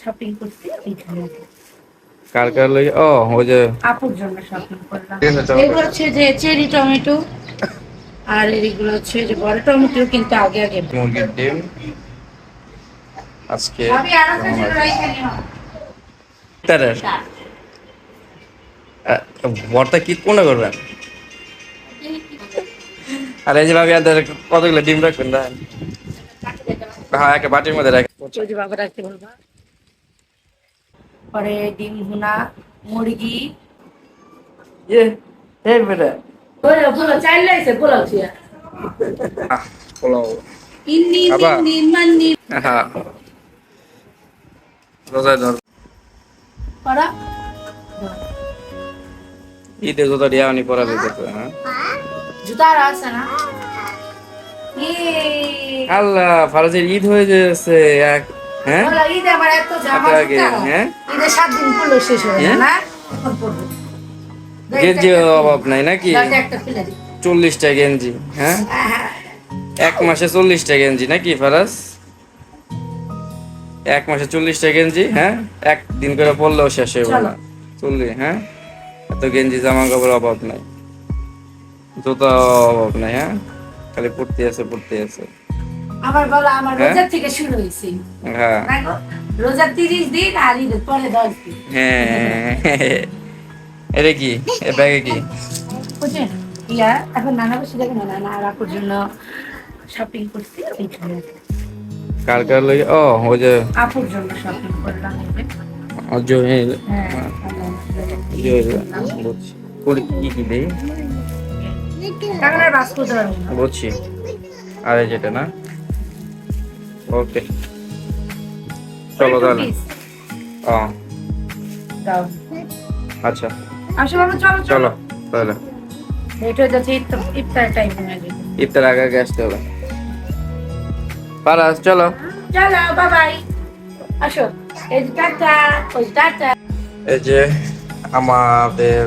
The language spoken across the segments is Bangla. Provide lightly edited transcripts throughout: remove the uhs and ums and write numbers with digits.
শপিং করছি এইখানে। কার কার লই ও ওই যে আপুর জন্য শপিং করলাম। ঠিক আছে, চলো। এগুলো হচ্ছে যে চেরি টমেটো, আর এগুলো হচ্ছে যে বড় টমেটো, কিন্তু আগে আগে মুরগির ডিম আজকে ভাবি আরো কেমন কিছু আছে রাইখানি হয়। ইফতারের ভর্তা কি কোনটা করবেন? আর এই যে ভাবি আপনাদের কতগুলো ডিম রাখবেন না? হ্যাঁ, একটা বাটির মধ্যে রাখেন। ওই যে বাবা রাখতে বলবা। পরে ডিম ভুনা, মুরগি। ইয়ে এই বেটা বলো বলো, চাইলে আইছে পোলাও ছিয়া। পোলাও ইন্নি আবা মিন্নি মান্নি হ্যাঁ রোজায় ধর পড়া। ঈদে যত ডিয়ানি পরা দিতে হ্যাঁ। জুতা আর আছে না? আল্লাহ ফারাজের ঈদ হয়ে যাচ্ছে এক হ্যাঁ বলো, ঈদে আবার এত জামা এত আগে জুতা। হ্যাঁ ঈদে 7 দিন পড়লো, শেষ হয়ে গেল হ্যাঁ? না? এখন পড়বো। গেঞ্জির অভাব নাই নাকি? দাঁড়াতে একটা ফেলে দিই। 40টা গেঞ্জি হ্যাঁ এক মাসে 40টা গেঞ্জি নাকি ফারাজ? এক মাসে 40টা গেঞ্জি হ্যাঁ একদিন করে পরলেও শেষ হইব না। 40 হ্যাঁ এত গেঞ্জি জামা কাপড় অভাব নাই, জুতা অভাব নাই হ্যাঁ, খালি পড়তে আছে আমার বলা আমার হ্যাঁ? রোজার থেকে শুরু হয়েছে। হ্যাঁ না গো? রোজার 30 দিন আর ঈদের পরে 10 দিন। হ্যাঁ এটা কি এ ব্যাগে কি? বুঝছেন? ইয়া এখন নানা বসে দেখেন না, নানা আর আপুর জন্য শপিং করছি এইখানে। কার কার লই ও ওই যে আপুর জন্য শপিং করলাম এই যে। জহির হ্যাঁ, জহির বুঝছি কোন কি কি দেই কাগজের বাস করতে পারবো না। বুঝছি আরে যেটা না ওকে চলো তাহলে ও দাও। আচ্ছা আসো বাবা, চলো চলো তাহলে লেট হয়ে যাচ্ছে, ইফতার টাইম হয়ে যাবে। ইফতার আগে আগে আসতে হবে। পারাস চলো চলো বাই বাই। আসো, এই যে টাটা, ওই টাটা। এই যে আমাদের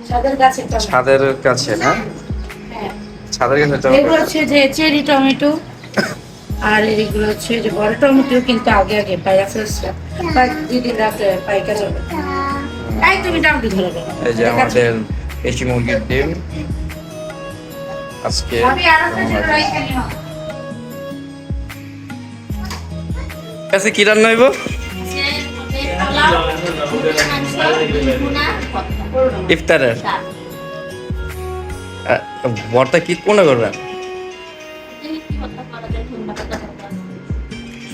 সাদের গাছে টমেটো। ছাদের কাছে না হ্যাঁ, ছাদের কাছে এগুলো হচ্ছে যে চেরি টমেটো, আর এগুলো হচ্ছে যে বড় টমেটো, কিন্তু আগে আগে পাইয়া ফেলছে। প্রায় 2 দিন রাখলে পাইকা যাবে। তাই তুমি টমেটো ধরে দেবো। এই যে আমাদের দেশি মুরগির ডিম আজকে আমি আরো কিছু রাইখানি হয়। কাছে কি রান্না হইব? ইফতারের ভর্তা কি কোনটা করবেন?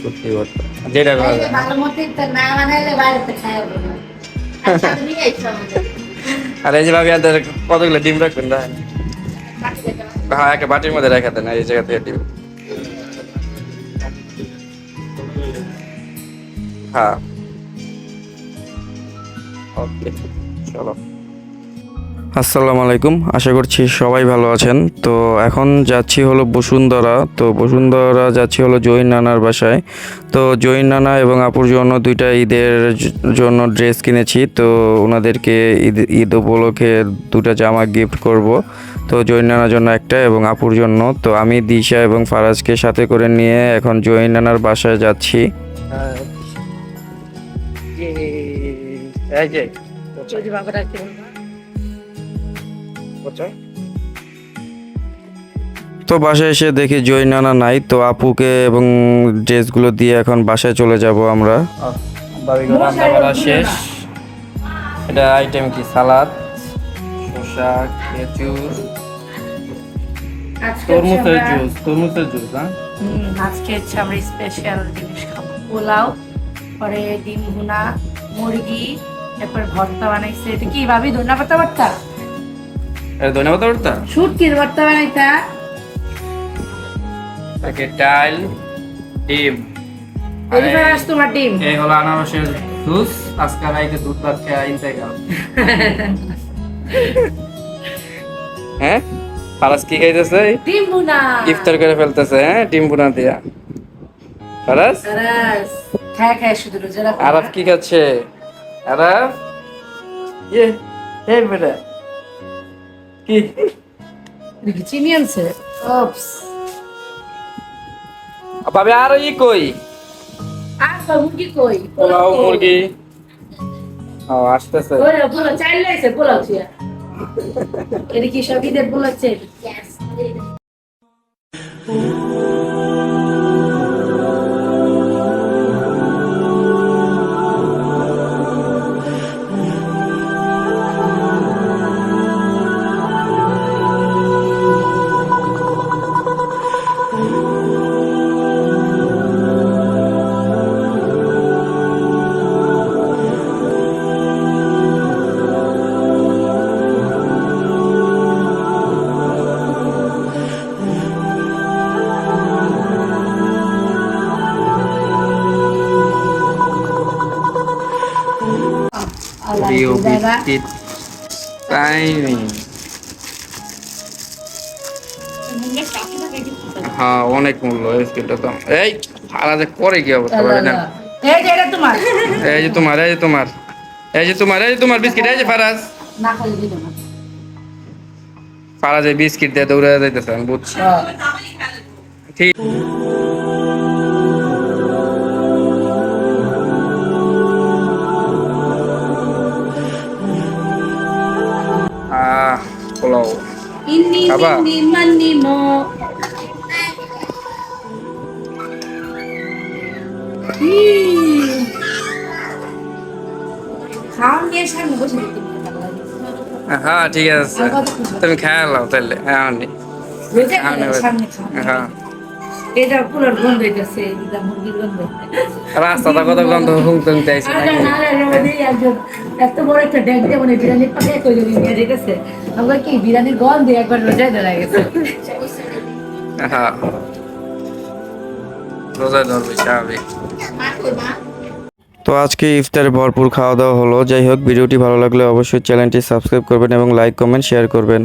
সত্যি ভর্তা যেটা করা যায়। ভালো মতো ইফতার না বানাইলে বাইরেতে খাওয়াবো না। আচ্ছা, তুমি খাইছো আমাদের। আর এই যে ভাবি আপনাদের কতগুলো ডিম রাখবেন না? হ্যাঁ একটা বাটির মধ্যে রেখে দেন এই জায়গা থেকে ডিম। হ্যাঁ ওকে চলো। আসসালামু আলাইকুম, আশা করছি সবাই ভালো আছেন। তো এখন যাচ্ছি হলো বসুন্ধরা, তো বসুন্ধরা যাচ্ছি হলো জহির নানার বাসায়। তো জহির নানা এবং আপুর জন্য দুইটা ঈদের জন্য ড্রেস কিনেছি, তো ওনাদেরকে ঈদ উপলক্ষে দুটো জামা গিফট করব। তো জহির নানার জন্য একটা এবং আপুর জন্য। তো আমি দিশা এবং ফারাজকে সাথে করে নিয়ে এখন জহির নানার বাসায় যাচ্ছি। ওই যে বাবা রাখতে বলবা। তো বাসায় এসে দেখি জয় নানা নাই, তো আপুকে এবং ড্রেসগুলো দিয়ে এখন বাসায় চলে যাব আমরা। রান্না করা শেষ। এটা আইটেম কি? সালাদ, শসা, খেজুর, তরমুজের জুস হ্যাঁ। আজকে হচ্ছে আমরা স্পেশাল জিনিস খাবো, পোলাও, পরে ডিম ভুনা, মুরগি, এরপর ভর্তা বানাইছে। এটা কি ভাবি, ধনিয়া পাতা ভর্তা? এটা ধন্যবাদ ভর্তা, শুটকির ভর্তা বানাইতা। ওকে ডাল, ডিম, এই যে আজ তোমার ডিম। এই হলো আনারসের জুস। আজকে রাইতে দুধ ভাত খেয়ে ইন্তেকাল। হ্যাঁ ফারাজ কি খাইতেছে? ডিম ভুনা ইফতার করে ফেলতেছে হ্যাঁ ডিম ভুনা দিয়া। ফারাজ খায় খায় শুধু রোজা রাখো। আরাফ কি খাচ্ছে? আরাফ ইয়ে এই বেটা কি দেখি চিনি আনছে। ওপস, ভাবে আরো ই কই আর মুরগি কই? পোলাও মুরগি ও আসতেছে ওরে পোলাও চাইলে এসে পোলাও ছিয়া। এটা কি সব ঈদের বলেছে? প্রিয় বিস্কিট টাইমিং হ্যাঁ অনেক মূল্য বিস্কিটটা দাম এই ফারা যে করে কি অবস্থা পারে না এই যে এটা তোমার। এই যে তোমার এই যে তোমার এই যে তোমার এই যে তোমার বিস্কিট এই যে ফারাজ না খালি দিল না। ফারাজ এই বিস্কিট দিয়ে দৌড়ে যাইতেছে আমি বুঝছি ঠিক পোলাও ইন্নি খাবা? মিন্নি মান্নি মো। খাওয়ান নিয়ে সামনে বসে দিতে হ্যাঁ ঠিক আছে তুমি খেয়ে নাও তাহলে হ্যাঁ নি সামনে খাও। হ্যাঁ এটা পুরো গন্ধ হইতেছে, এটা মুরগির গন্ধ। রাস্তাটা কত গন্ধ হুমতে হুমতে আইছে আরে না রে রোদে একজন এত বড় একটা ড্যাগ দিয়ে মানে বিরিয়ানি পাকে কই দিবি নিয়ে যেতেছে। আমরা কি বিরিয়ানির গন্ধ একবার রোজায় ধরা গেছে। হ্যাঁ রোজা ধরবে স্বাভাবিক তো আজকে ইফতারে ভরপুর খাওয়া দাওয়া হলো যাই হোক ভিডিওটি ভালো লাগলে অবশ্যই চ্যানেলটি সাবস্ক্রাইব করবেন এবং লাইক কমেন্ট শেয়ার করবেন